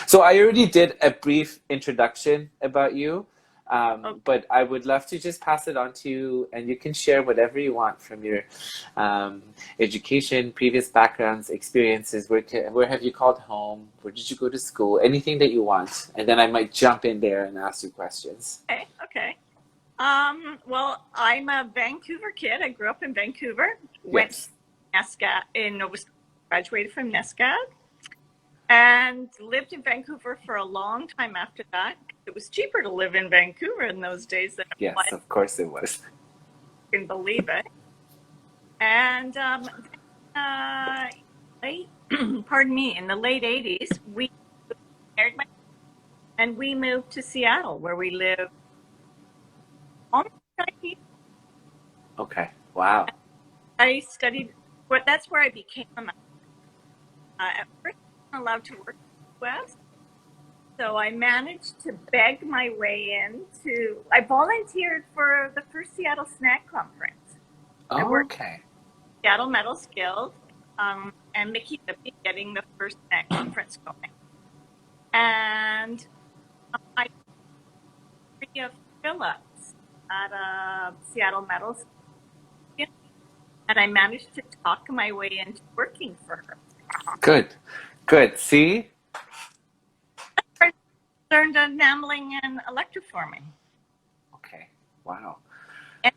So I already did a brief introduction about you, Oh, but I would love to just pass it on to you, and you can share whatever you want from your um, education, previous backgrounds, experiences. Where have you called home? Where did you go to school? Anything that you want, and then I might jump in there and ask you questions. okay, okay. Well, I'm a Vancouver kid. I grew up in Vancouver, went to Yes. NESCA in Nova Scotia, graduated from NESCA, and lived in Vancouver for a long time after that. It was cheaper to live in Vancouver in those days than it was, Yes, of course it was. you can believe it. And late, pardon me, in the late 80s, we married and we moved to Seattle, where we live almost 9 years. Okay. Wow. I studied, but that's where I became a at first I wasn't allowed to work in the US, so I managed to beg my way into. I volunteered for the first Seattle Snack Conference. I worked Okay. at Seattle Metals Guild and Mickey Lippy getting the first snack conference going, and I Maria Phillips at Seattle Metals, and I managed to talk my way into working for her. Good. Good. See? I learned enameling and electroforming. Okay. Wow. And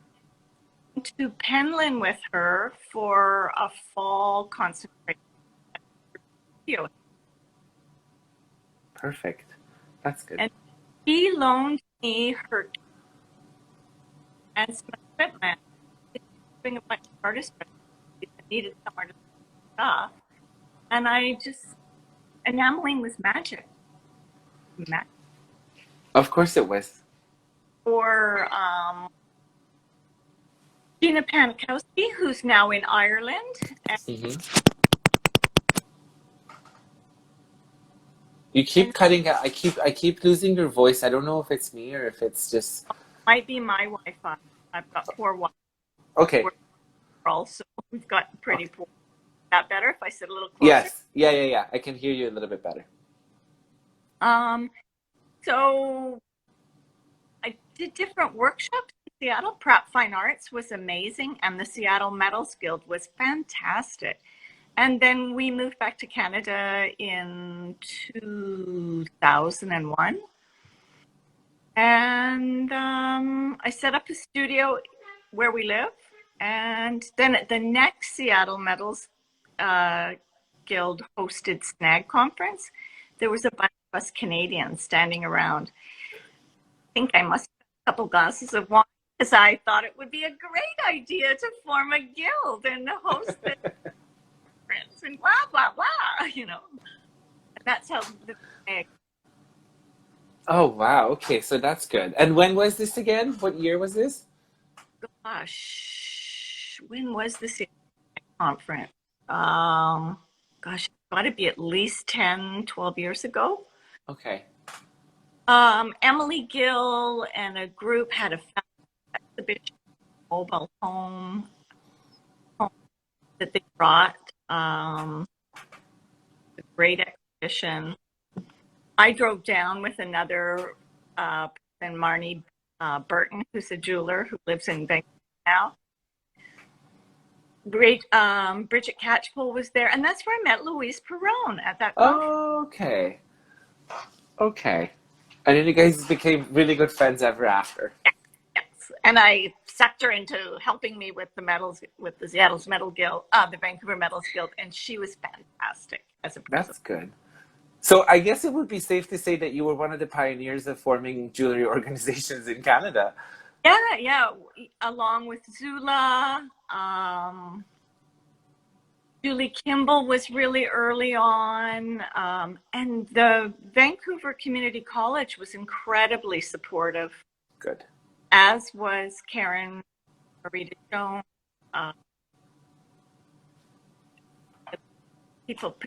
to Penland with her for a fall concentration. Perfect. That's good. And she loaned me her and some equipment. Doing a bunch of artist I needed somewhere to put stuff. And I just, enameling was magic. Of course it was. Or Gina Panikowski, who's now in Ireland. Hmm. You keep And cutting out. I keep losing your voice. I don't know if it's me or if it's just might be my Wi-Fi. I've got poor okay. Wi-Fi also. We've got pretty Okay. poor. Is that better if I sit a little closer? Yes. Yeah, yeah, yeah. I can hear you a little bit better. Um, so I did different workshops in Seattle. Prep Fine Arts was amazing, and the Seattle Metals Guild was fantastic. And then we moved back to Canada in 2001. And I set up a studio where we live. And then at the next Seattle Metals uh, Guild hosted Snag Conference, there was a bunch of us Canadians standing around. I think I must have a couple glasses of wine because I thought it would be a great idea to form a guild and host the conference and blah, blah, blah, you know. And that's how the Oh, wow. Okay, so that's good. And when was this again? What year was this? gosh, when was this conference? Um, Gosh, it's got to be at least 10, 12 years ago. Okay. Emily Gill and a group had a exhibition, mobile home that they brought. A great exhibition. I drove down with another person, Marnie Burton, who's a jeweler who lives in Vancouver now. Great. Bridget Catchpole was there, and that's where I met Louise Perrone at that conference. Okay. Okay. And then you guys became really good friends ever after. Yes, and I sucked her into helping me with the metals, with the Seattle's Metal Guild, the Vancouver Metals Guild, and she was fantastic as a person. That's good. So I guess it would be safe to say that you were one of the pioneers of forming jewelry organizations in Canada. Yeah, yeah. Along with Zula, Julie Kimball was really early on, and the Vancouver Community College was incredibly supportive, Good. as was Karen Marita Jones. Uh, People,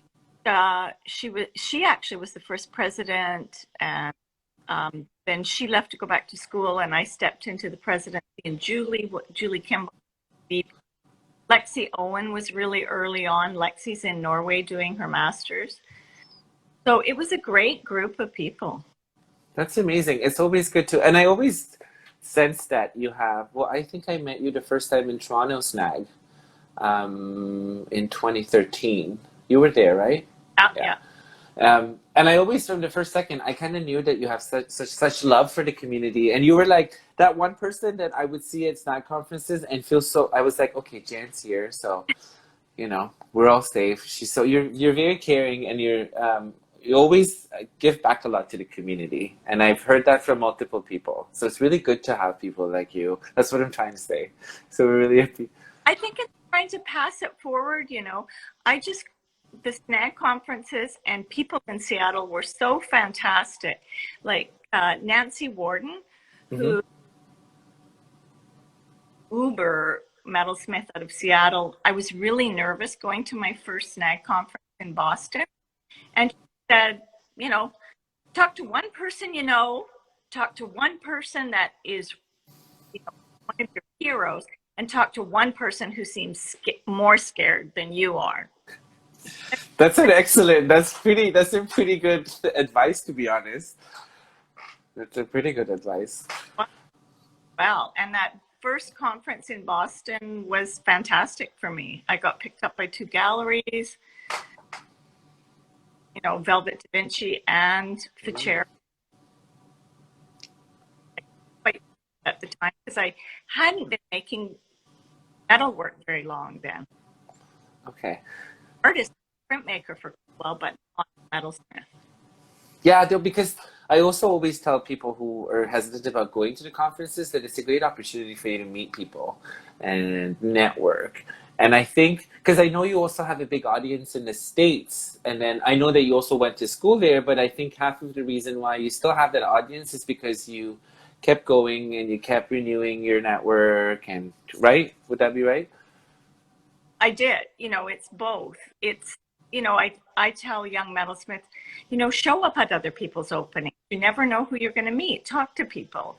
she actually was the first president, and then she left to go back to school, and I stepped into the presidency. And Julie Kimball, Lexi Owen was really early on. Lexi's in Norway doing her master's. So it was a great group of people. That's amazing. It's always good to, and I always sense that you have, well, I think I met you the first time in Toronto Snag in 2013. You were there, right? Yeah. Yeah. And I always, from the first second, I kind of knew that you have such love for the community, and you were like that one person that I would see at snack conferences and feel so. I was like, okay, Jan's here, so we're all safe. You're very caring, and you always give back a lot to the community, and I've heard that from multiple people. So it's really good to have people like you. That's what I'm trying to say. So we're really happy. I think it's trying to pass it forward. The SNAG conferences and people in Seattle were so fantastic. Like Nancy Warden, who uber metalsmith out of Seattle. I was really nervous going to my first SNAG conference in Boston. And she said, talk to one person talk to one person that is one of your heroes, and talk to one person who seems more scared than you are. That's that's a pretty good advice, to be honest. That's a pretty good advice. Well, and that first conference in Boston was fantastic for me. I got picked up by 2 galleries, Velvet Da Vinci and Fichera. Quite at the time, because I hadn't been making metal work very long then. Okay. Artist, printmaker for but not metalsmith. Yeah, because I also always tell people who are hesitant about going to the conferences that it's a great opportunity for you to meet people and network. And I think, because I know you also have a big audience in the States, and then I know that you also went to school there, but I think half of the reason why you still have that audience is because you kept going and you kept renewing your network, and right? Would that be right? I did. It's both. It's, I tell young metalsmiths, show up at other people's openings. You never know who you're going to meet. Talk to people.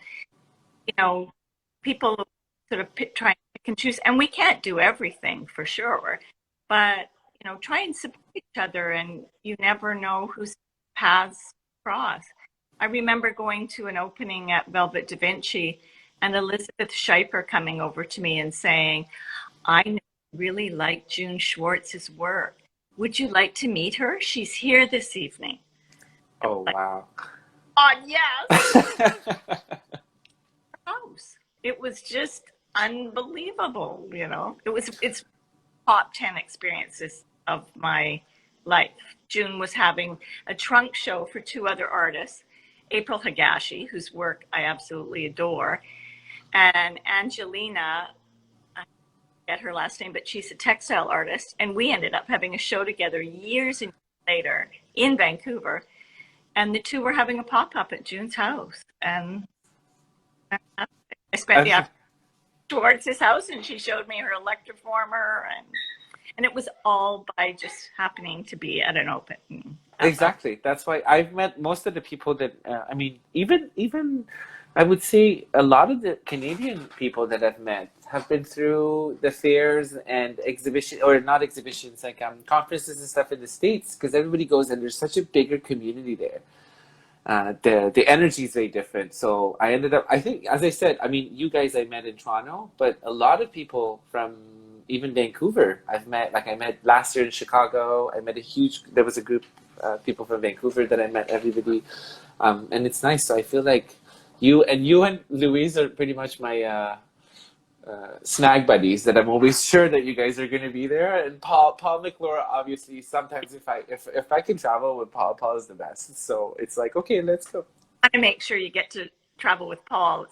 People sort of try and pick and choose, and we can't do everything for sure, but try and support each other, and you never know whose paths cross. I remember going to an opening at Velvet Da Vinci and Elizabeth Scheiper coming over to me and saying, I really like June Schwartz's work. Would you like to meet her? She's here this evening. Oh, wow. Oh, yes. It was just unbelievable, It's top 10 experiences of my life. June was having a trunk show for 2 other artists, April Higashi, whose work I absolutely adore, and Angelina, her last name, but she's a textile artist, and we ended up having a show together years and years later in Vancouver, and the 2 were having a pop-up at June's house, and I spent the afternoon towards his house, and she showed me her electroformer, and it was all by just happening to be at an opening. Exactly. That's why I've met most of the people that even I would say a lot of the Canadian people that I've met have been through the fairs and exhibitions, or not exhibitions, like conferences and stuff in the States, because everybody goes and there's such a bigger community there. The energy is very different. So I ended up, I think, as I said, you guys I met in Toronto, but a lot of people from even Vancouver I've met. Like I met last year in Chicago. I met there was a group of people from Vancouver that I met, everybody. And it's nice. So I feel like you and Louise are pretty much my snag buddies, that I'm always sure that you guys are going to be there. And Paul McClure, obviously, sometimes if I can travel with Paul is the best. So it's like, okay, let's go. I want to make sure you get to travel with Paul.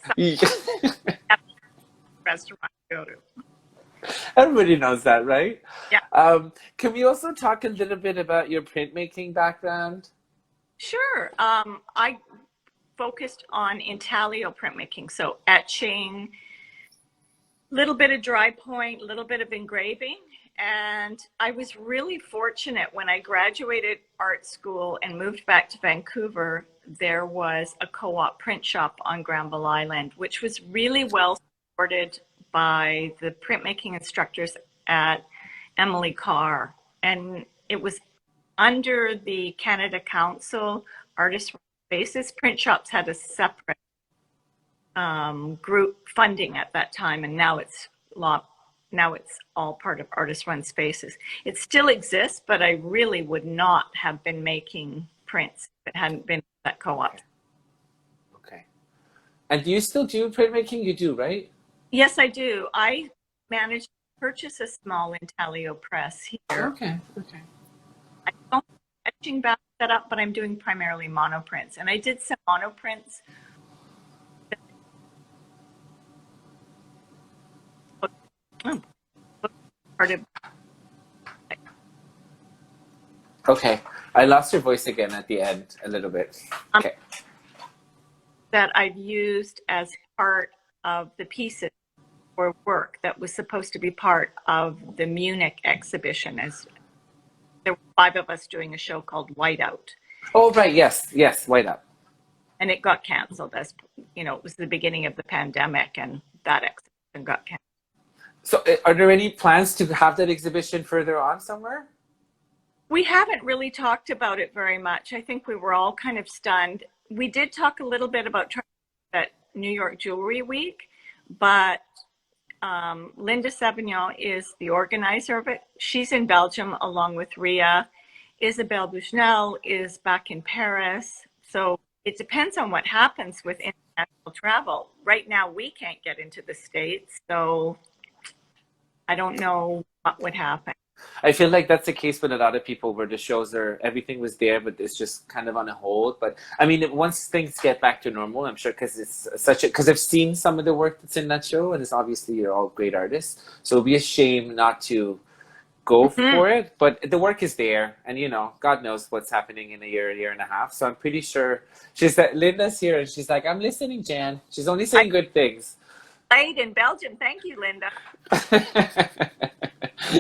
Restaurant to go to. Everybody knows that, right? Yeah. Can we also talk a little bit about your printmaking background? Sure. I focused on intaglio printmaking, so etching, little bit of dry point, little bit of engraving. And I was really fortunate when I graduated art school and moved back to Vancouver. There was a co-op print shop on Granville Island, which was really well supported by the printmaking instructors at Emily Carr. And it was under the Canada Council Artist Spaces, print shops had a separate group funding at that time, and now it's all part of Artist Run Spaces. It still exists, but I really would not have been making prints if it hadn't been that co-op. Okay. And do you still do printmaking? You do, right? Yes, I do. I managed to purchase a small intaglio press here. Okay. Okay. I don't have etching back set up, but I'm doing primarily monoprints. And I did some monoprints. Okay. I lost your voice again at the end a little bit. Okay. That I've used as part of the pieces or work that was supposed to be part of the Munich exhibition. As there were 5 of us doing a show called Whiteout. Oh, right. Yes. Yes. Whiteout. And it got canceled, as you know, it was the beginning of the pandemic, and that exhibition got canceled. So are there any plans to have that exhibition further on somewhere? We haven't really talked about it very much. I think we were all kind of stunned. We did talk a little bit about at New York Jewelry Week, but Linda Savignon is the organizer of it. She's in Belgium along with Ria. Isabelle Bushnell is back in Paris. So it depends on what happens with international travel. Right now, we can't get into the States, so I don't know what would happen. I feel like that's the case with a lot of people where the shows everything was there, but it's just kind of on a hold. But I mean, once things get back to normal, I'm sure, because I've seen some of the work that's in that show, and it's obviously you're all great artists. So it'd be a shame not to go for it. But the work is there, and you know, God knows what's happening in a year and a half. So I'm pretty sure Linda's here, and she's like, I'm listening, Jan. She's only saying good things. Played in Belgium. Thank you, Linda.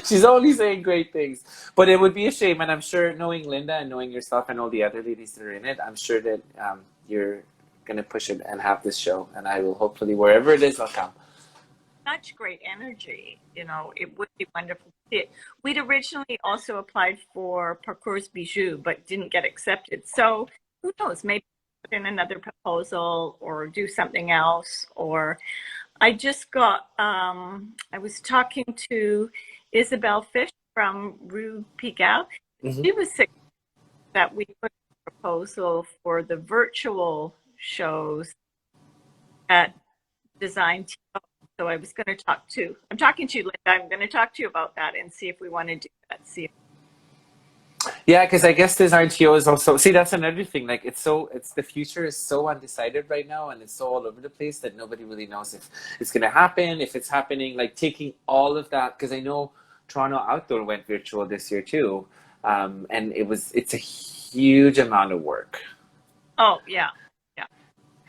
She's only saying great things, but it would be a shame. And I'm sure, knowing Linda and knowing yourself and all the other ladies that are in it, I'm sure that you're going to push it and have this show. And I will hopefully, wherever it is, I'll come. Such great energy. You know, it would be wonderful to see it. We'd originally also applied for Parcours Bijou, but didn't get accepted. So who knows, maybe put in another proposal or do something else. Or I just got, I was talking to Isabelle Fish from Rue Pigalle. She was sick that we put a proposal for the virtual shows at Design TV. So I was going to I'm talking to you, Linda. I'm going to talk to you about that and see if we want to do that. Yeah, because I guess this RTO is also, see, that's another thing. Like, the future is so undecided right now, and it's so all over the place that nobody really knows if it's going to happen, if it's happening, like taking all of that, because I know Toronto Outdoor went virtual this year too. And it's a huge amount of work. Oh, yeah.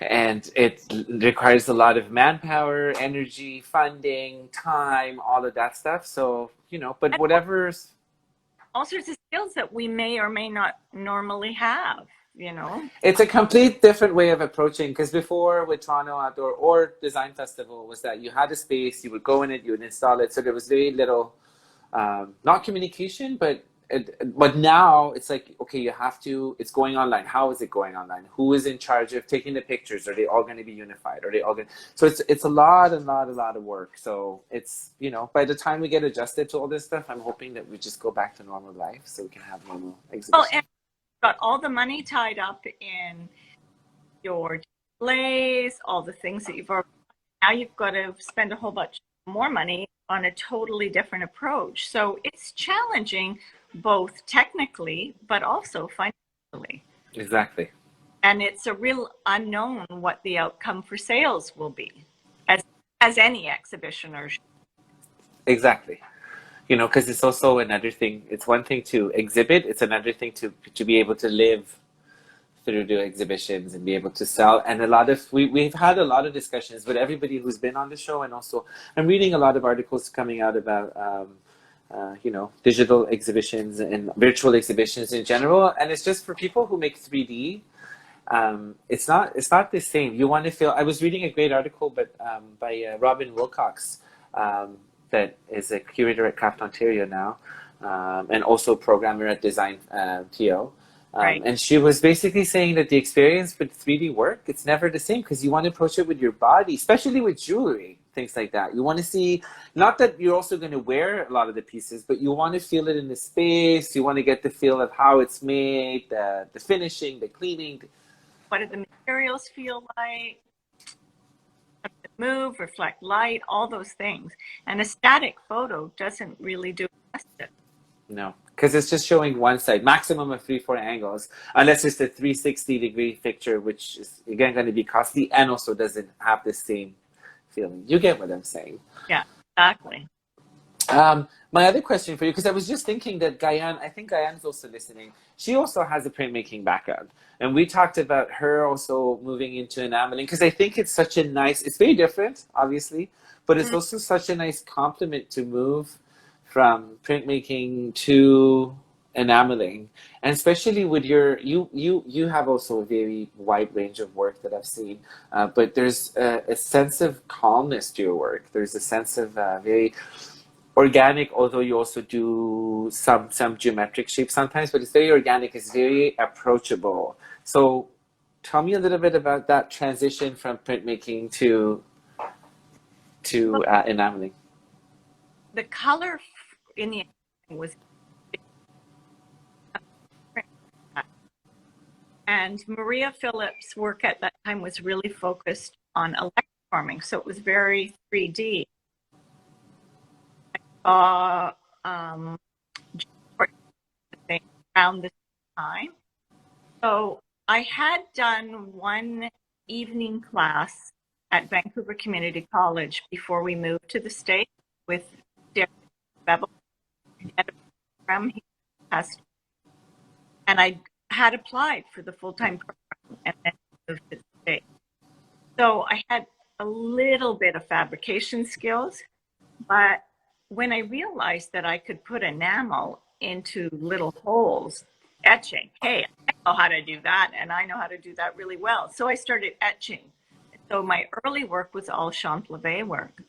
And it requires a lot of manpower, energy, funding, time, all of that stuff. So, you know, but whatever's... all sorts of skills that we may or may not normally have, you know? It's a complete different way of approaching, because before with Toronto Outdoor or Design Festival was that you had a space, you would go in it, you would install it. So there was very little, not communication, but now it's like, okay, you have to, it's going online. How is it going online? Who is in charge of taking the pictures? Are they all going to be unified? Are they all going to, so it's a lot of work. So it's, you know, by the time we get adjusted to all this stuff, I'm hoping that we just go back to normal life so we can have normal exhibitions. Oh, and got all the money tied up in your displays, all the things that you've already, now you've got to spend a whole bunch more money on a totally different approach. So it's challenging, both technically, but also financially. Exactly. And it's a real unknown what the outcome for sales will be, as any exhibition or show. Exactly. You know, because it's also another thing. It's one thing to exhibit. It's another thing to be able to live through the exhibitions and be able to sell. And we've had a lot of discussions with everybody who's been on the show. And also I'm reading a lot of articles coming out about, you know, digital exhibitions and virtual exhibitions in general. And it's just for people who make 3D. It's not the same. You want to feel, I was reading a great article, but by Robin Wilcox, that is a curator at Craft Ontario now. and also programmer at Design TO. Right. And she was basically saying that the experience with 3D work, it's never the same because you want to approach it with your body, especially with jewelry, things like that. You want to see, not that you're also going to wear a lot of the pieces, but you want to feel it in the space. You want to get the feel of how it's made, the finishing, the cleaning. What do the materials feel like? Move, reflect light, all those things. And a static photo doesn't really do it. No, because it's just showing one side, maximum of 3-4 angles, unless it's a 360-degree picture, which is again going to be costly and also doesn't have the same feeling. You get what I'm saying? Yeah, exactly. My other question for you, because I was just thinking that Guyane, I think Guyane's also listening. She also has a printmaking background. And we talked about her also moving into enameling, because I think it's such a nice, it's very different, obviously, but it's also such a nice complement to move from printmaking to enameling. And especially with you have also a very wide range of work that I've seen, but there's a sense of calmness to your work. There's a sense of very organic, although you also do some geometric shapes sometimes, but it's very organic, it's very approachable. So tell me a little bit about that transition from printmaking to enameling. The color in the was, and Maria Phillips' work at that time was really focused on electroforming, so it was very 3D. I saw around this time. So I had done one evening class at Vancouver Community College before we moved to the States with Derek Bevel at a program he has, and I had applied for the full-time program and then moved to the States. So I had a little bit of fabrication skills, but when I realized that I could put enamel into little holes, etching, hey, I know how to do that, and I know how to do that really well. So I started etching. So my early work was all Champlavet work.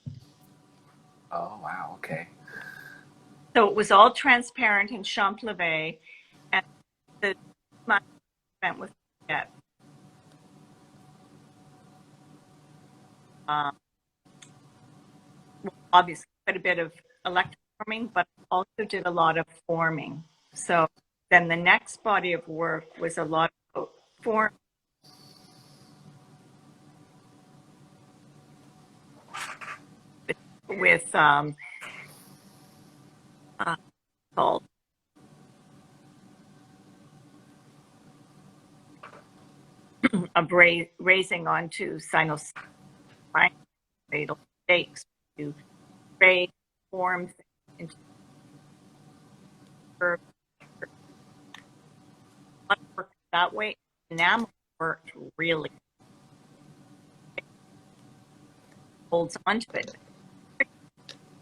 Oh, wow, okay. So it was all transparent in Champlavet, and the month I spent with that. Obviously, quite a bit of electroforming, but also did a lot of forming. So then the next body of work was a lot of form. With called raising onto sinus fatal stakes to raise forms into that way. Enamel worked really holds onto it,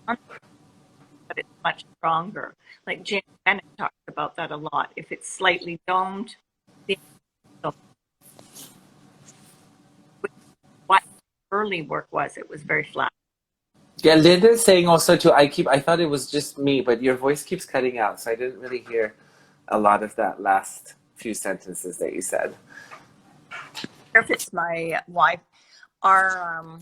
but it's much stronger. Like James Bennett talks about that a lot. If it's slightly domed, what early work was, it was very flat. Yeah, Linda's saying also too, I thought it was just me, but your voice keeps cutting out, so I didn't really hear a lot of that last few sentences that you said. If it's my wife, our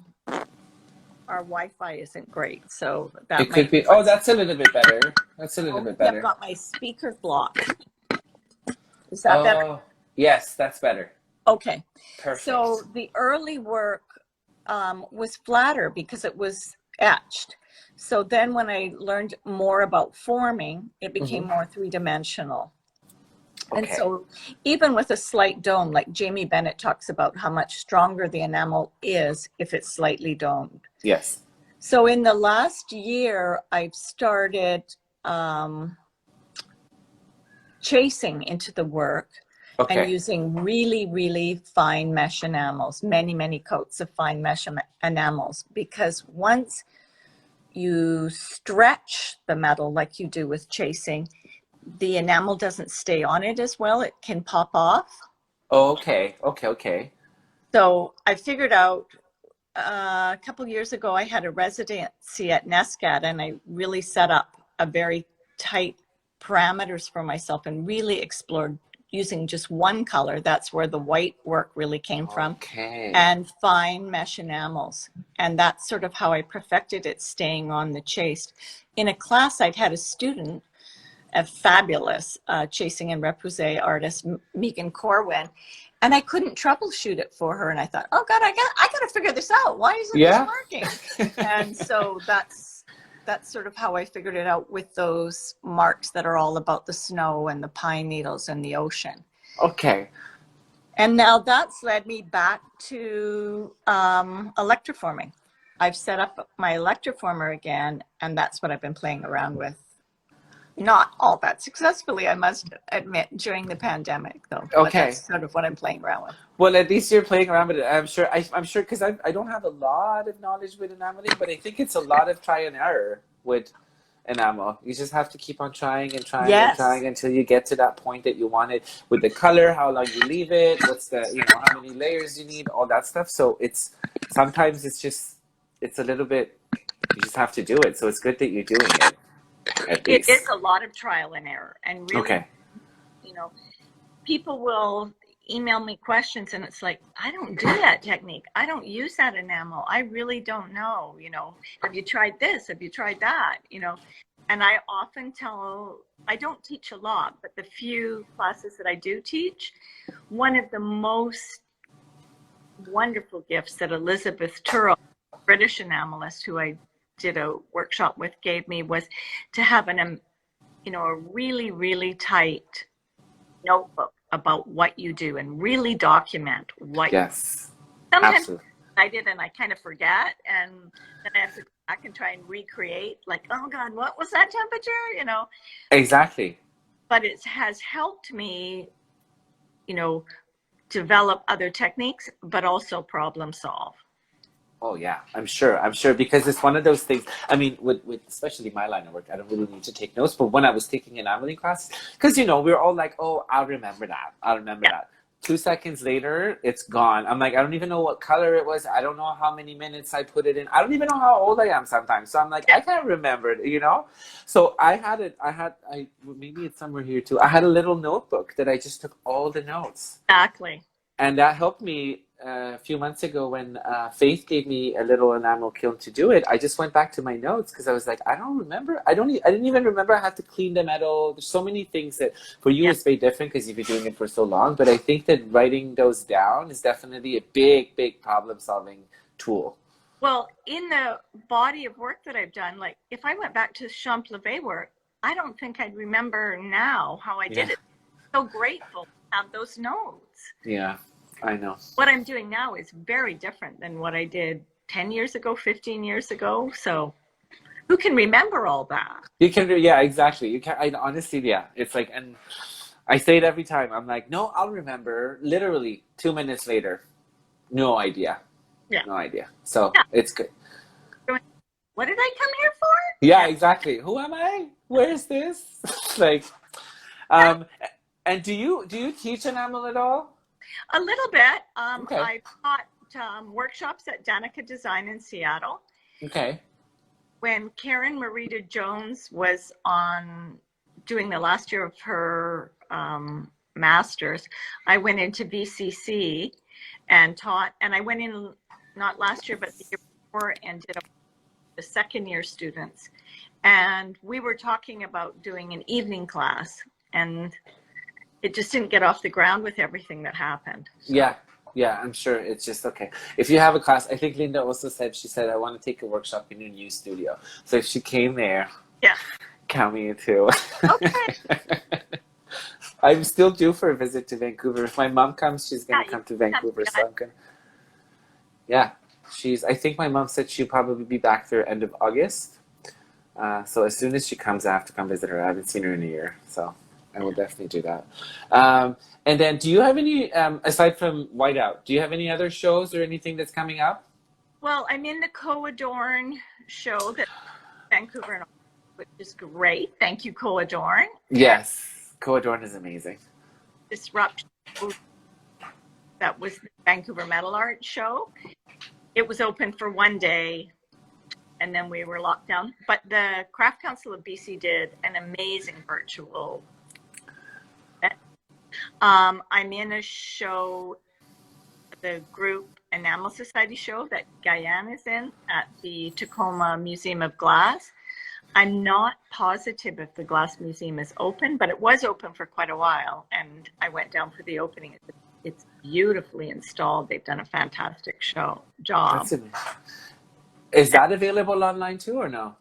Wi-Fi isn't great, so that it could be. Oh, that's a little bit better. That's a little bit better. I've got my speakers blocked. Is that better? Yes, that's better. Okay. Perfect. So the early work was flatter because it was etched. So then when I learned more about forming, it became more three-dimensional. Okay. And so even with a slight dome, like Jamie Bennett talks about how much stronger the enamel is if it's slightly domed. Yes. So in the last year, I've started chasing into the work and using really, really fine mesh enamels, many, many coats of fine mesh enamels, because once you stretch the metal like you do with chasing, the enamel doesn't stay on it as well. It can pop off. Okay. So I figured out a couple years ago, I had a residency at NESCAD, and I really set up a very tight parameters for myself and really explored using just one color. That's where the white work really came from. Okay. And fine mesh enamels. And that's sort of how I perfected it, staying on the chased. In a class, I'd had a student, a fabulous chasing and repoussé artist, Megan Corwin, and I couldn't troubleshoot it for her. And I thought, oh God, I got to figure this out. Why isn't this working? And so that's sort of how I figured it out, with those marks that are all about the snow and the pine needles and the ocean. Okay. And now that's led me back to electroforming. I've set up my electroformer again, and that's what I've been playing around with. Not all that successfully, I must admit, during the pandemic, though. Okay. But that's sort of what I'm playing around with. Well, at least you're playing around with it. I'm sure, because I don't have a lot of knowledge with enameling, but I think it's a lot of try and error with enamel. You just have to keep on trying and trying and trying until you get to that point that you want it with the color, how long you leave it, what's the, how many layers you need, all that stuff. So sometimes it's a little bit, you just have to do it. So it's good that you're doing it. It is a lot of trial and error, and really, people will email me questions, and it's like, I don't do that technique. I don't use that enamel. I really don't know. Have you tried this? Have you tried that? And I often I don't teach a lot, but the few classes that I do teach, one of the most wonderful gifts that Elizabeth Turrell, British enamelist who I did a workshop with, gave me was to have a really, really tight notebook about what you do and really document what Yes. Sometimes Absolutely. I did and I kind of forget, and then I have to go back and try and recreate, like, oh God, what was that temperature? Exactly. But it has helped me, develop other techniques, but also problem solve. Oh yeah, I'm sure, because it's one of those things. I mean, with especially my line of work, I don't really need to take notes. But when I was taking enameling classes, because we're all like, oh, I'll remember that. 2 seconds later, it's gone. I'm like, I don't even know what color it was. I don't know how many minutes I put it in. I don't even know how old I am sometimes. So I'm like, I can't remember it, So maybe it's somewhere here too. I had a little notebook that I just took all the notes. Exactly. And that helped me a few months ago when Faith gave me a little enamel kiln to do it. I just went back to my notes because I was like, I don't remember. I didn't even remember I had to clean the metal. There's so many things that for you it's very different because you've been doing it for so long. But I think that writing those down is definitely a big, big problem solving tool. Well, in the body of work that I've done, like if I went back to Champlavet work, I don't think I'd remember now how I did it. So grateful to have those notes. Yeah. I know. What I'm doing now is very different than what I did 10 years ago, 15 years ago. So who can remember all that? You can, exactly. You can. Honestly, it's like, and I say it every time. I'm like, no, I'll remember. Literally 2 minutes later, no idea. Yeah. No idea. So it's good. What did I come here for? Yeah, exactly. Who am I? Where's this? And do you teach enamel at all? A little bit. Okay. I taught workshops at Danica Design in Seattle. Okay. When Karen Marita Jones was doing the last year of her master's, I went into VCC and taught, and I went in not last year, but the year before, and did the second year students. And we were talking about doing an evening class, and it just didn't get off the ground with everything that happened. So. Yeah, I'm sure it's just okay. If you have a class, I think Linda also said, I want to take a workshop in your new studio. So if she came there, count me in too. Okay. I'm still due for a visit to Vancouver. If my mom comes, she's going to come to Vancouver. So I'm going I think my mom said she'll probably be back there end of August. So as soon as she comes, I have to come visit her. I haven't seen her in a year, so I will definitely do that. And then do you have any, aside from Whiteout, do you have any other shows or anything that's coming up? Well, I'm in the Co-Adorn show that Vancouver, which is great. Thank you, Co-Adorn. Yes, Co-Adorn is amazing. Disruption, that was the Vancouver Metal Art show. It was open for one day and then we were locked down. But the Craft Council of BC did an amazing virtual event. I'm in a show, the group Enamel Society show that Guyane is in at the Tacoma Museum of Glass. I'm not positive if the Glass Museum is open, but it was open for quite a while, and I went down for the opening. It's beautifully installed. They've done a fantastic job. Is that available online too, or no?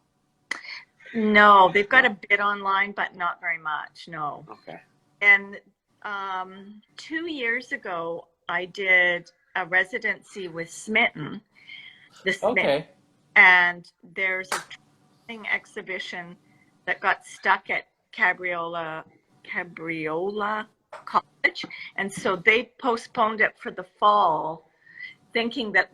No, they've got a bit online, but not very much. No. Okay. And 2 years ago, I did a residency with Smitten, the Smitten, Okay. and there's a exhibition that got stuck at Cabriola College, and so they postponed it for the fall, thinking that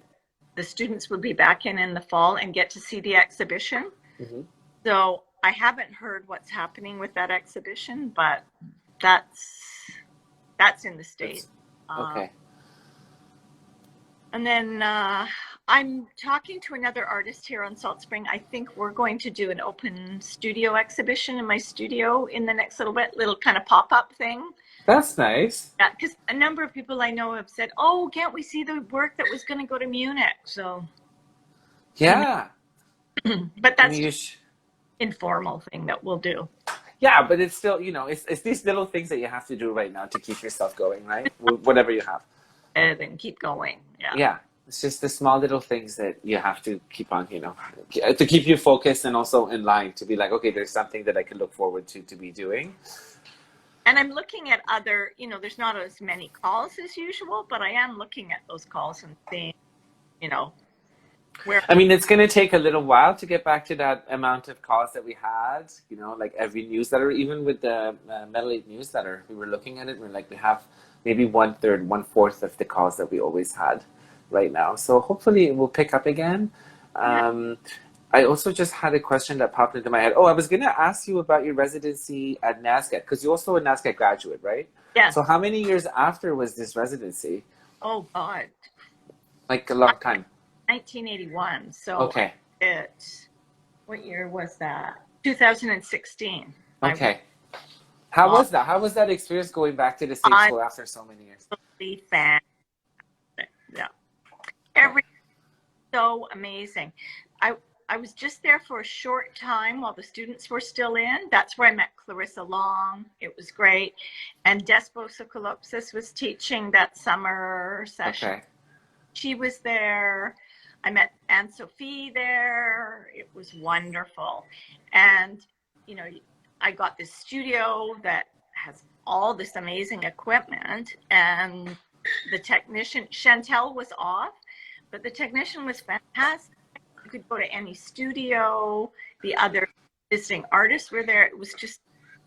the students would be back in the fall and get to see the exhibition. Mm-hmm. So I haven't heard what's happening with that exhibition, but that's in the States. Okay. And then I'm talking to another artist here on Salt Spring. I think we're going to do an open studio exhibition in my studio in the next little bit, little kind of pop-up thing. That's nice. Yeah, because a number of people I know have said, oh, can't we see the work that was going to go to Munich? So, yeah. But that's informal thing that we'll do. Yeah, but it's still, it's these little things that you have to do right now to keep yourself going, right? Whatever you have. And then keep going. Yeah. Yeah. It's just the small little things that you have to keep on, to keep you focused and also in line to be like, okay, there's something that I can look forward to be doing. And I'm looking at other, there's not as many calls as usual, but I am looking at those calls and seeing, where. I mean, it's going to take a little while to get back to that amount of calls that we had, like every newsletter, even with the MetalAid newsletter, we were looking at it. We're like, we have maybe 1/3, 1/4 of the calls that we always had right now. So hopefully it will pick up again. I also just had a question that popped into my head. Oh, I was going to ask you about your residency at NASCAT, because you're also a NASCAT graduate, right? Yeah. So how many years after was this residency? Oh, God. Like a long time. 1981. So okay. What year was that? 2016. Okay. How was that? How was that experience going back to the same school after so many years? Absolutely fantastic. Yeah. So amazing. I was just there for a short time while the students were still in. That's where I met Clarissa Long. It was great. And Despo Sokolopsis was teaching that summer session. Okay. She was there. I met Anne-Sophie there. It was wonderful. And, I got this studio that has all this amazing equipment, and the technician, Chantel, was off, but the technician was fantastic. You could go to any studio. The other visiting artists were there. It was just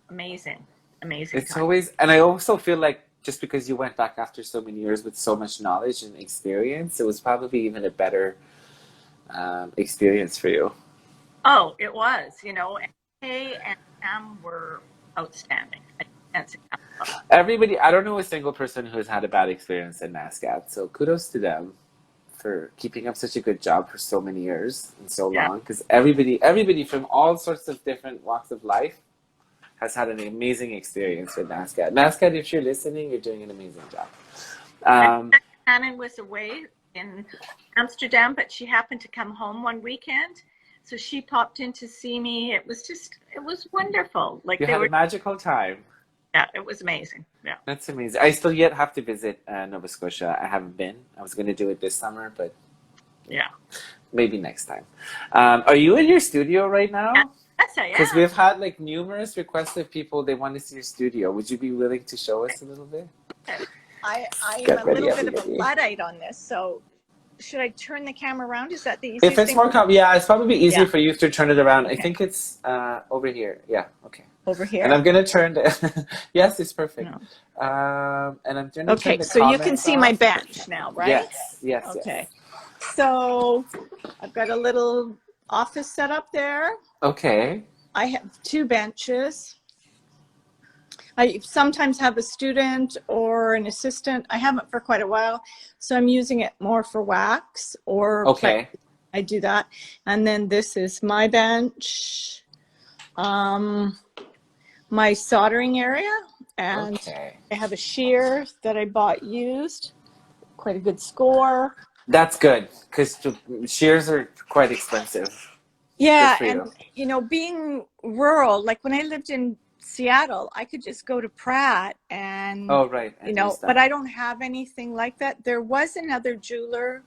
amazing. It's time. always, and I also feel like just because you went back after so many years with so much knowledge and experience, it was probably even a better experience for you. Oh, it was, A and M were outstanding. Everybody, I don't know a single person who's had a bad experience in NASCAT, so kudos to them for keeping up such a good job for so many years and so long, because everybody from all sorts of different walks of life has had an amazing experience with NASCAT. NASCAT, if you're listening, you're doing an amazing job. Shannon was away in Amsterdam, but she happened to come home one weekend. So she popped in to see me. It was wonderful. Like you had a magical time. Yeah, it was amazing. Yeah. That's amazing. I still yet have to visit Nova Scotia. I haven't been. I was going to do it this summer, but yeah, maybe next time. Are you in your studio right now? Yes, I am. Because we've had like numerous requests of people, they want to see your studio. Would you be willing to show us a little bit? I am a little bit of a Luddite on this, so should I turn the camera around? Is that the easiest If it's thing? more it's probably easier for you to turn it around. Okay. I think it's over here. Yeah, okay. Over here? And I'm going to turn the... yes, it's perfect. No. And I'm going to turn the so you can see my bench now, right? Yes. Okay. Yes. So I've got a little office set up there. Okay. I have 2 benches. I sometimes have a student or an assistant. I haven't for quite a while, so I'm using it more for wax or I do that. And then this is my bench, my soldering area, and Okay. I have a shear that I bought used, quite a good score. That's good, because shears are quite expensive. Good Yeah, for and you. you know, being rural, like when I lived in Seattle, I could just go to Pratt and, Oh, right, you and use know, but them. I don't have anything like that. There was another jeweler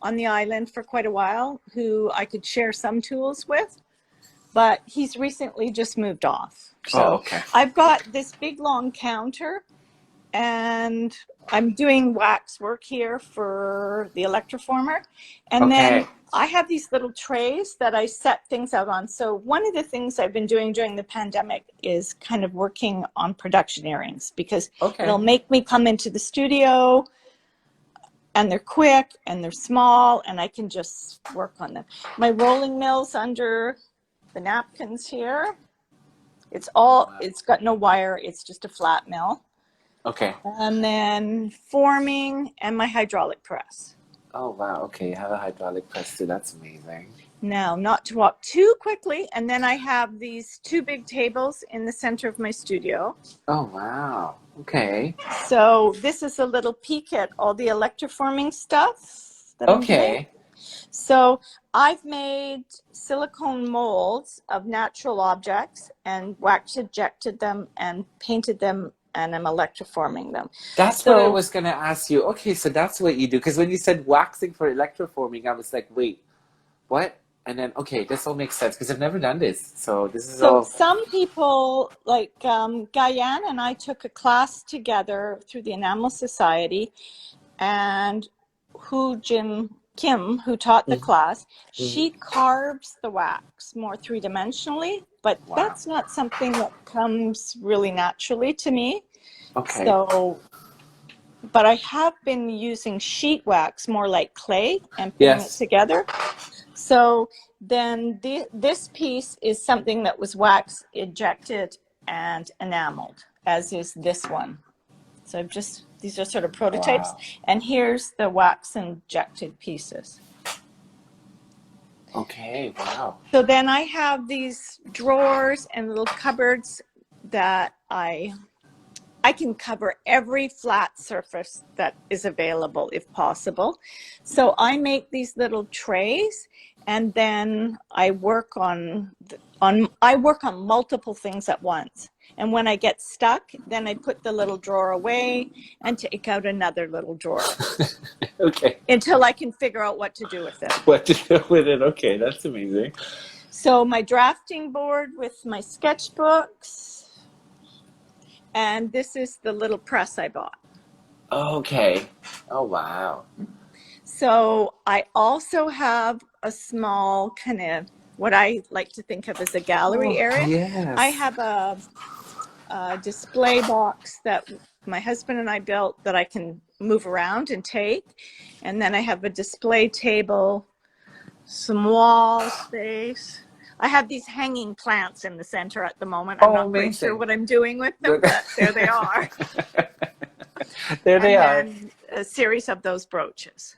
on the island for quite a while who I could share some tools with, but he's recently just moved off. Oh, So okay. I've got this big long counter, and I'm doing wax work here for the electroformer. And then Okay. I have these little trays that I set things out on. So one of the things I've been doing during the pandemic is kind of working on production earrings, because it'll Okay. make me come into the studio and they're quick and they're small and I can just work on them. My rolling mill's under the napkins here. It's got no wire. It's just a flat mill. Okay. And then forming and my hydraulic press. Oh, wow. Okay, you have a hydraulic press too. That's amazing. Now, not to walk too quickly. And then I have these two big tables in the center of my studio. Oh, wow. Okay. So this is a little peek at all the electroforming stuff that I'm doing. Okay. So I've made silicone molds of natural objects and wax ejected them and painted them, and I'm electroforming them. That's what I So was gonna ask you. Okay, so that's what you do. Because when you said waxing for electroforming, I was like, wait, what? And then, okay, this all makes sense because I've never done this. So this is So all. some people, like Guyane and I took a class together through the Enamel Society, and Kim, who taught the class, she carves the wax more three-dimensionally, but Wow. that's not something that comes really naturally to me. Okay. So, but I have been using sheet wax more like clay and putting it Yes. together. So then this piece is something that was wax ejected and enameled, as is this one. So these are sort of prototypes. Wow. And here's the wax injected pieces. Okay. Wow. So then I have these drawers and little cupboards that I can cover every flat surface that is available if possible. So I make these little trays, and then I work on multiple things at once. And when I get stuck, then I put the little drawer away and take out another little drawer Okay. until I can figure out what to do with it. What to do with it? Okay, that's amazing. So my drafting board with my sketchbooks. And this is the little press I bought. Okay. Oh, wow. So I also have a small kind of what I like to think of as a gallery area. Yes. I have a display box that my husband and I built that I can move around and take. And then I have a display table, some wall space. I have these hanging plants in the center at the moment. I'm not quite sure what I'm doing with them, but there they are. There they are. And then a series of those brooches.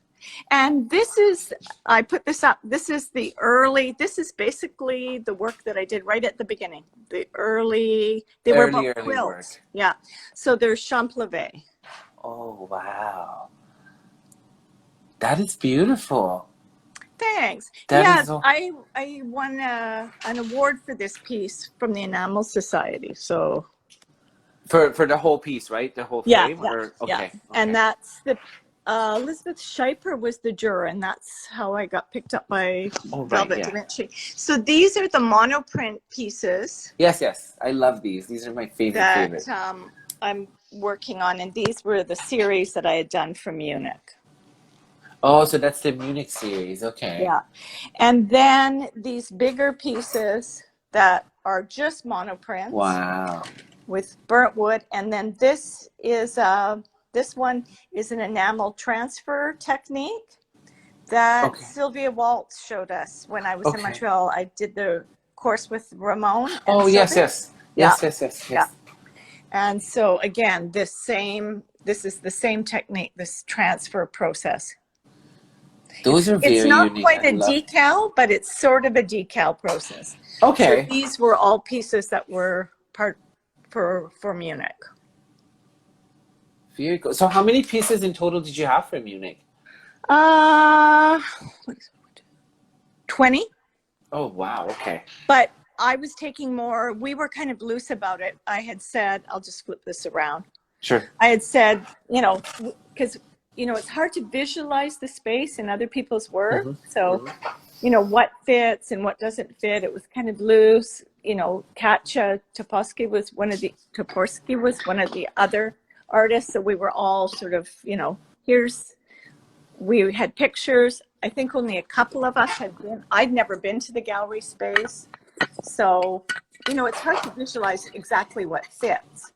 And I put this up. This is basically the work that I did right at the beginning. They were about quilts. Work. Yeah. So there's champlevé. Oh, wow. That is beautiful. Thanks. That is I won an award for this piece from the Enamel Society. So for the whole piece, right? The whole frame? Okay. And that's the Elizabeth Scheiper was the juror, and that's how I got picked up by Velvet Da Vinci. So these are the monoprint pieces. Yes. I love these. These are my favorite. I'm working on, and these were the series that I had done for Munich. Oh, so that's the Munich series. Okay. Yeah. And then these bigger pieces that are just monoprints. Wow. With burnt wood. And then this one is an enamel transfer technique that Sylvia Waltz showed us when I was in Montreal. I did the course with Ramon. And yes. Yeah. And so again, this is the same technique, this transfer process. Those are It's very not unique. quite I a love. decal, but it's sort of a decal process. So Okay. these were all pieces that were part for Munich. Very cool. So how many pieces in total did you have for Munich? 20. Oh, wow. Okay. But I was taking more, we were kind of loose about it. I had said, I'll just flip this around. Sure. I had said, you know, because, you know, it's hard to visualize the space in other people's work. So, you know, what fits and what doesn't fit. It was kind of loose. You know, Katja Toporski was one of the other artists. So we were all sort of, you know, we had pictures. I think only a couple of us had been. I'd never been to the gallery space. So, you know, it's hard to visualize exactly what fits.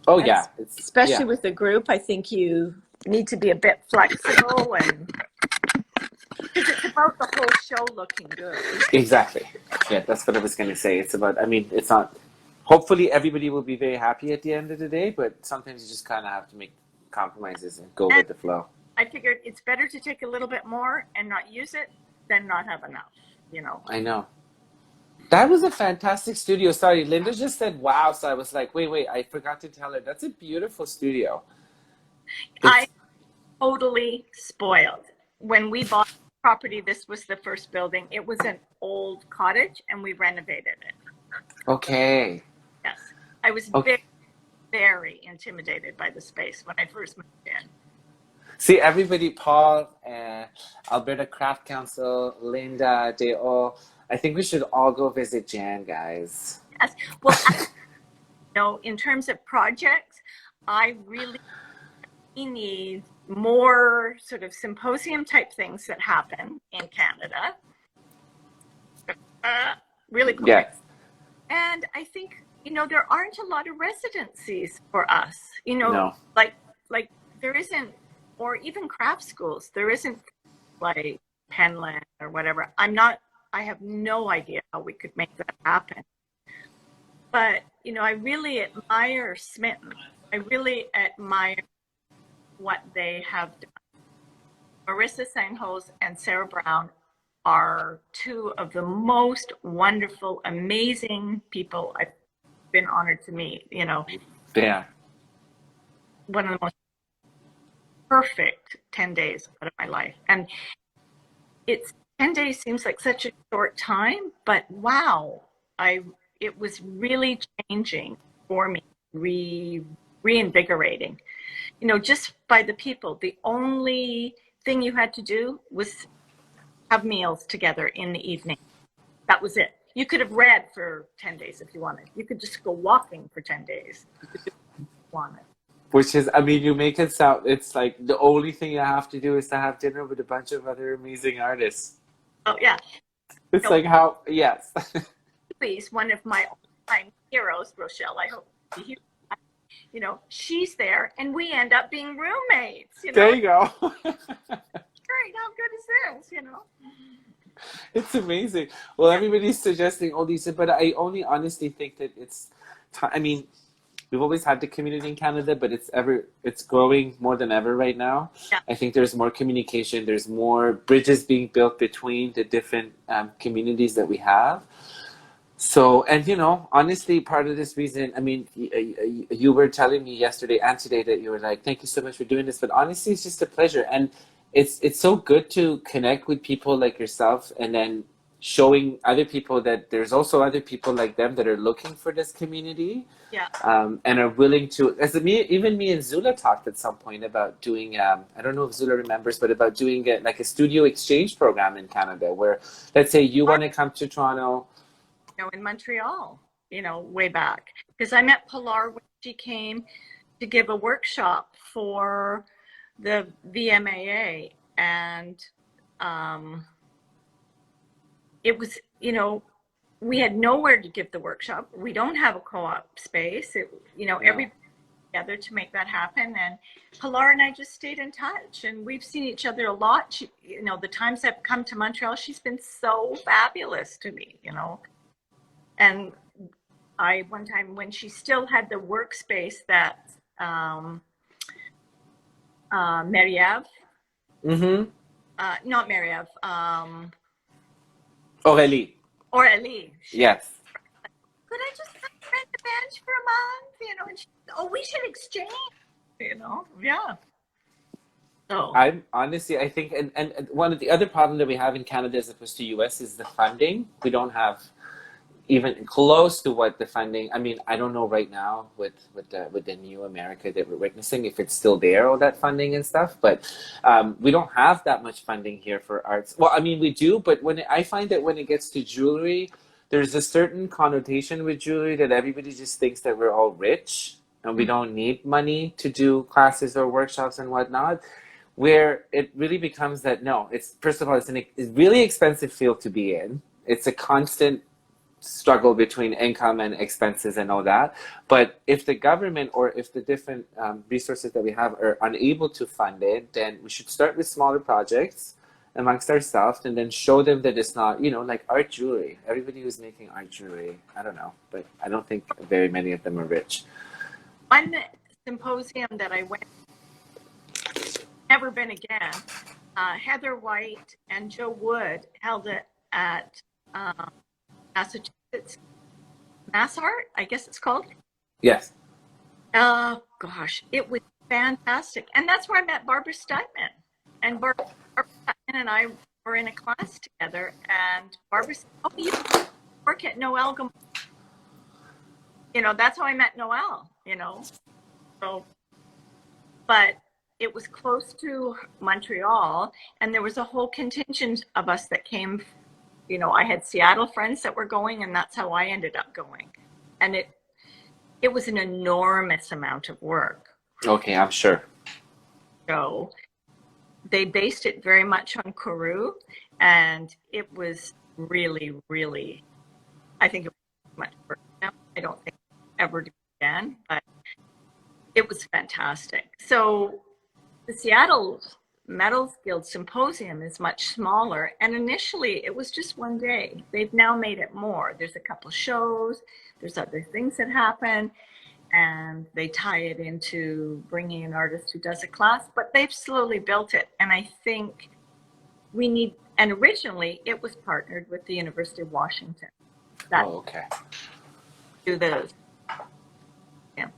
Oh, And yeah. especially with the group, I think you need to be a bit flexible, and because it's about the whole show looking good. Exactly. Yeah, that's what I was going to say. It's about, I mean, it's not, hopefully everybody will be very happy at the end of the day, but sometimes you just kind of have to make compromises and go with the flow. I figured it's better to take a little bit more and not use it than not have enough, you know. I know. That was a fantastic studio. Sorry, Linda just said wow, so I was like, wait, I forgot to tell her. That's a beautiful studio. I totally spoiled. When we bought the property, this was the first building. It was an old cottage and we renovated it. Okay. Yes. I was very, very intimidated by the space when I first moved in. See, everybody, Paul, Alberta Craft Council, Linda, they all, I think we should all go visit Jan, guys. Yes. Well, you know, in terms of projects, I really need more sort of symposium type things that happen in Canada. Really cool. Yes. And I think, you know, there aren't a lot of residencies for us, you know, No. like there isn't, or even craft schools, there isn't like Penland or whatever. I have no idea how we could make that happen. But, you know, I really admire Smitten. I really admire what they have done. Marissa Sanghos and Sarah Brown are two of the most wonderful, amazing people I've been honored to meet, you know. Yeah. One of the most perfect 10 days out of my life. And 10 days seems like such a short time, but wow, it was really changing for me, reinvigorating. You know, just by the people. The only thing you had to do was have meals together in the evening. That was it. You could have read for 10 days if you wanted. You could just go walking for 10 days if you wanted. Which is, I mean, you make it sound, it's like the only thing you have to do is to have dinner with a bunch of other amazing artists. Oh, yeah. It's like how, yes. Please, one of my all-time heroes, Rochelle, I hope you hear, you know, she's there and we end up being roommates. You know? There you go. Great, how good is this, you know? It's amazing. Well, everybody's suggesting all these, but I only honestly think that it's, I mean, we've always had the community in Canada, but it's growing more than ever right now. Yeah. I think there's more communication. There's more bridges being built between the different communities that we have. So, and you know, honestly, part of this reason, I mean, you were telling me yesterday and today that you were like, thank you so much for doing this. But honestly, it's just a pleasure. And it's so good to connect with people like yourself and then showing other people that there's also other people like them that are looking for this community. Yeah. And are willing to, even me and Zula talked at some point about doing, I don't know if Zula remembers, but about doing like a studio exchange program in Canada where, let's say you want to come to Toronto. You know, in Montreal, you know, way back. Because I met Pilar when she came to give a workshop for the VMAA. And it was, you know, we had nowhere to give the workshop. We don't have a co-op space. You know, everybody together to make that happen. And Pilar and I just stayed in touch, and we've seen each other a lot. She, you know, the times I've come to Montreal, she's been so fabulous to me, you know. And one time when she still had the workspace that Meriev, not Mariev, Aurélie. or Ellie. Yes. Could I just rent a bench for a month? You know, and she, oh, we should exchange. You know, yeah. So I'm honestly, I think, and one of the other problems that we have in Canada as opposed to US is the funding. We don't have even close to what the funding. I mean, I don't know right now with the new America that we're witnessing if it's still there, all that funding and stuff. But we don't have that much funding here for arts. Well, I mean, we do, but I find that when it gets to jewelry, there's a certain connotation with jewelry that everybody just thinks that we're all rich and we don't need money to do classes or workshops and whatnot. Where it really becomes that no, it's first of all, it's a really expensive field to be in. It's a constant struggle between income and expenses and all that. But if the government or if the different resources that we have are unable to fund it, then we should start with smaller projects amongst ourselves and then show them that it's not, like art jewelry. Everybody who's making art jewelry, I don't know, but I don't think very many of them are rich. one symposium that I went, never been again. Heather White and Joe Wood held it at Massachusetts Mass Art, I guess it's called. Yes. Oh gosh, it was fantastic, and that's where I met Barbara Steinman. And Barbara Steinman and I were in a class together, and Barbara said, "Oh, you work at Noel Gam-" That's how I met Noel. So, but it was close to Montreal, and there was a whole contingent of us that came. I had Seattle friends that were going, and that's how I ended up going. And it was an enormous amount of work. Okay, I'm sure. So they based it very much on Kourou, and it was really, really, I think it was much work. I don't think I'll ever do it again, but it was fantastic. So the Seattle Metals Guild Symposium is much smaller, and initially it was just one day. They've now made it more. There's a couple shows, there's other things that happen, and they tie it into bringing an artist who does a class, but they've slowly built it, and I think we need, and originally it was partnered with the University of Washington. Okay. Do the, yeah.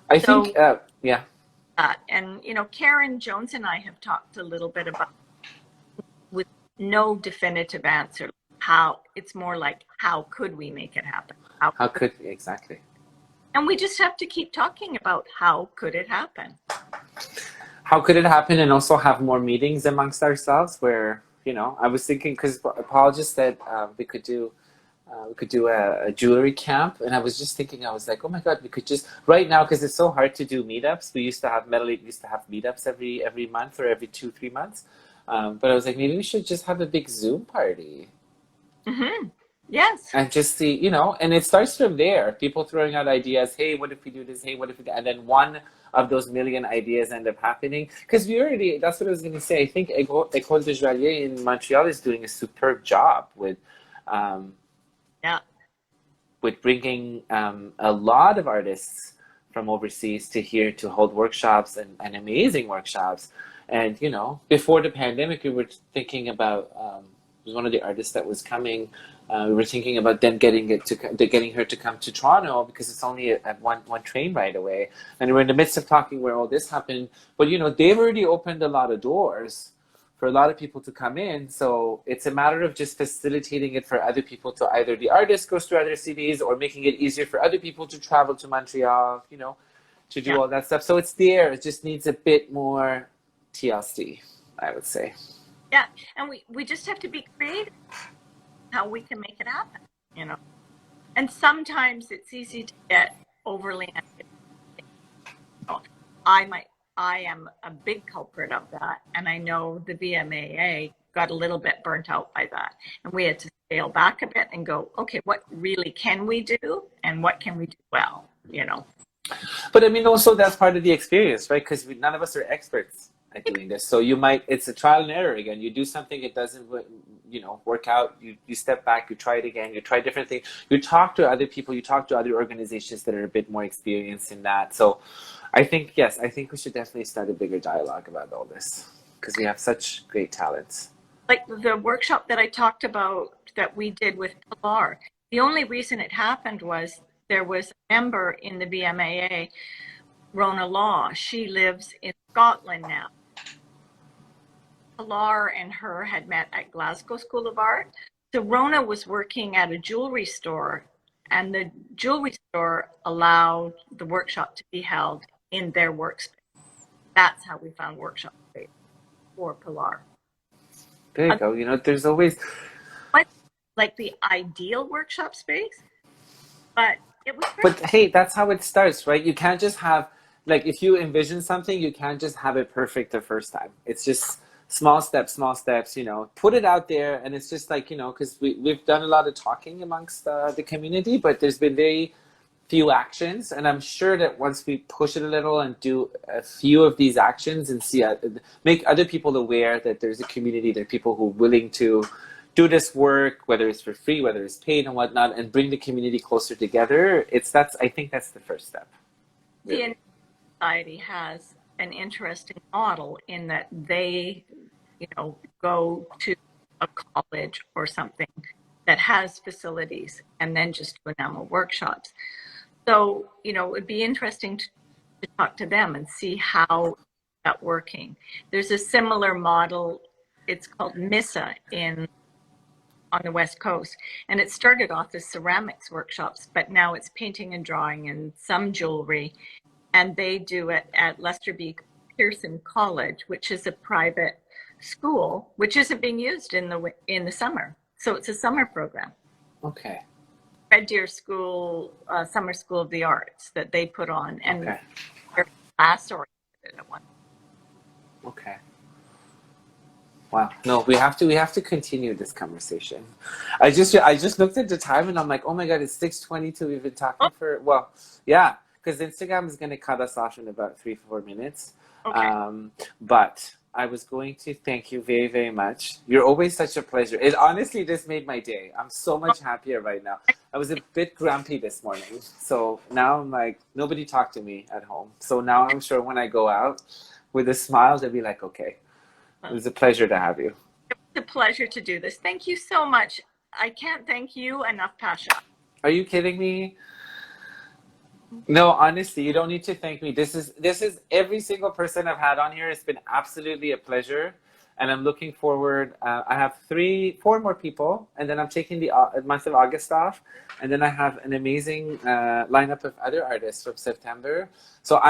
I think, yeah. And Karen Jones and I have talked a little bit about, with no definitive answer, how it's more like how could we make it happen? How could we, exactly? And we just have to keep talking about how could it happen? How could it happen, and also have more meetings amongst ourselves where, I was thinking, because Paul just said we could do a jewelry camp, and I was just thinking, I was like, oh my god, we could just right now, because it's so hard to do meetups. We used to have MetalAid used to have meetups every month or every 2-3 months, but I was like, maybe we should just have a big Zoom party. Mm-hmm. Yes. And just see, and it starts from there. People throwing out ideas. Hey, what if we do this? Hey, what if we do? And then one of those million ideas end up happening. Because that's what I was going to say. I think École de Joaillier in Montreal is doing a superb job with bringing a lot of artists from overseas to here to hold workshops and amazing workshops. And, before the pandemic, we were thinking about, one of the artists that was coming, we were thinking about then getting her to come to Toronto because it's only at one train ride away. And we're in the midst of talking where all this happened. But, they've already opened a lot of doors for a lot of people to come in. So it's a matter of just facilitating it for other people to either the artist goes to other cities or making it easier for other people to travel to Montreal, to do all that stuff. So it's there. It just needs a bit more TLC, I would say. Yeah, and we just have to be creative how we can make it happen, And sometimes it's easy to get overly ambitious. I am a big culprit of that, and I know the VMAA got a little bit burnt out by that, and we had to scale back a bit and go, okay, what really can we do, and what can we do well, But I mean, also that's part of the experience, right? Because none of us are experts at doing this, so it's a trial and error again. You do something, it doesn't, work out. You step back, you try it again, you try different things. You talk to other people, you talk to other organizations that are a bit more experienced in that. So I think we should definitely start a bigger dialogue about all this. because we have such great talents. Like the workshop that I talked about that we did with Pilar, the only reason it happened was there was a member in the BMAA, Rona Law. She lives in Scotland now. Pilar and her had met at Glasgow School of Art. So Rona was working at a jewelry store, and the jewelry store allowed the workshop to be held in their workspace. That's how we found workshop space for Pilar. There you go. You know, there's always like the ideal workshop space, but it was great. But hey, that's how it starts, right? You can't just have, like, if you envision something, you can't just have it perfect the first time. It's just small steps, you know, put it out there. And it's just like, you know, because we've done a lot of talking amongst the community, but there's been very few actions. And I'm sure that once we push it a little and do a few of these actions and see, make other people aware that there's a community, there are people who are willing to do this work, whether it's for free, whether it's paid and whatnot, and bring the community closer together. I think that's the first step. The society has an interesting model in that they, you know, go to a college or something that has facilities and then just do enamel workshops. So, you know, it'd be interesting to talk to them and see how that's working. There's a similar model. It's called MISA on the West Coast. And it started off as ceramics workshops, but now it's painting and drawing and some jewelry. And they do it at Lester B. Pearson College, which is a private school, which isn't being used in the summer. So it's a summer program. Okay. Red Deer School, Summer School of the Arts that they put on, and Okay. they're class oriented at one. Okay. Wow. No, we have to continue this conversation. I just looked at the time and I'm like, oh my God, it's 6:22. We've been talking for, well, yeah, because Instagram is going to cut us off in about 3-4 minutes. Okay. But I was going to thank you very, very much. You're always such a pleasure. It honestly just made my day. I'm so much happier right now. I was a bit grumpy this morning. So now I'm like, nobody talked to me at home. So now I'm sure when I go out with a smile, they'll be like, okay. It was a pleasure to have you. It was a pleasure to do this. Thank you so much. I can't thank you enough, Pasha. Are you kidding me? No, honestly, you don't need to thank me. This is every single person I've had on here. It's been absolutely a pleasure, and I'm looking forward. I have 4 more people, and then I'm taking the month of August off, and then I have an amazing lineup of other artists from September. So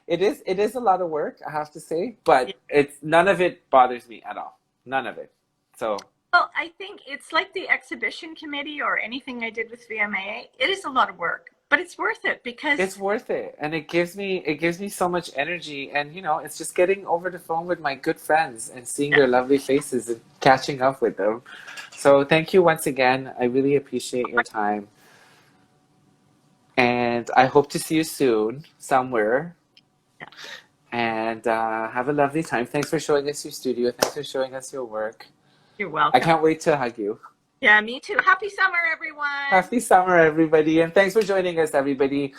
it is a lot of work, I have to say, but none of it bothers me at all. None of it. So. Well, I think it's like the exhibition committee or anything I did with VMAA. It is a lot of work. But it's worth it because it's worth it, and it gives me so much energy, and you know, it's just getting over the phone with my good friends and seeing their lovely faces and catching up with them. So thank you once again. I really appreciate your time, and I hope to see you soon somewhere. And have a lovely time. Thanks for showing us your studio. Thanks for showing us your work. You're welcome. I can't wait to hug you. Yeah, me too. Happy summer, everyone. Happy summer, everybody. And thanks for joining us, everybody.